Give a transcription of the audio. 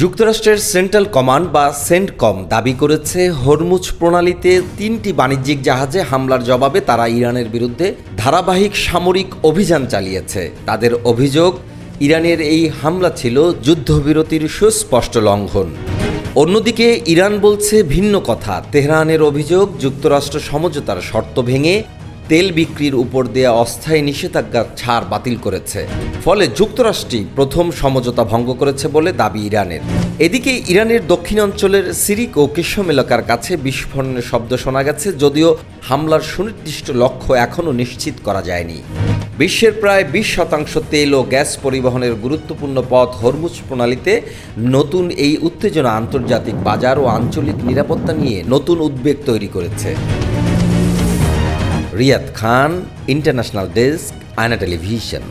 যুক্তরাষ্ট্রের central command বা CENTCOM দাবি করেছে হরমুজ প্রণালীতে 3টি বাণিজ্যিক জাহাজে হামলার জবাবে তারা ইরানের বিরুদ্ধে ধারাবাহিক সামরিক অভিযান চালিয়েছে। তাদের অভিযোগ, ইরানের এই হামলা ছিল যুদ্ধবিরতির সুস্পষ্ট লঙ্ঘন। অন্যদিকে ইরান বলছে ভিন্ন কথা। তেহরানের অভিযোগ, যুক্তরাষ্ট্র সমঝোতার শর্ত ভেঙে তেল বিক্রির উপর দেয়া অস্থায়ী নিষেধাজ্ঞার ছাড় বাতিল করেছে। ফলে যুক্তরাষ্ট্রই প্রথম সমঝোতা ভঙ্গ করেছে বলে দাবি ইরানের। এদিকে ইরানের দক্ষিণাঞ্চলের সিরিক ও কিশম এলাকার কাছে বিস্ফোরণের শব্দ শোনা গেছে, যদিও হামলার সুনির্দিষ্ট লক্ষ্য এখনও নিশ্চিত করা যায়নি। বিশ্বের প্রায় 20% তেল ও গ্যাস পরিবহনের গুরুত্বপূর্ণ পথ হরমুজ প্রণালীতে নতুন এই উত্তেজনা আন্তর্জাতিক বাজার ও আঞ্চলিক নিরাপত্তা নিয়ে নতুন উদ্বেগ তৈরি করেছে। রিয়াদ খান, ইন্টারন্যাশনাল ডেস্ক, আয়না টেলিভিশন।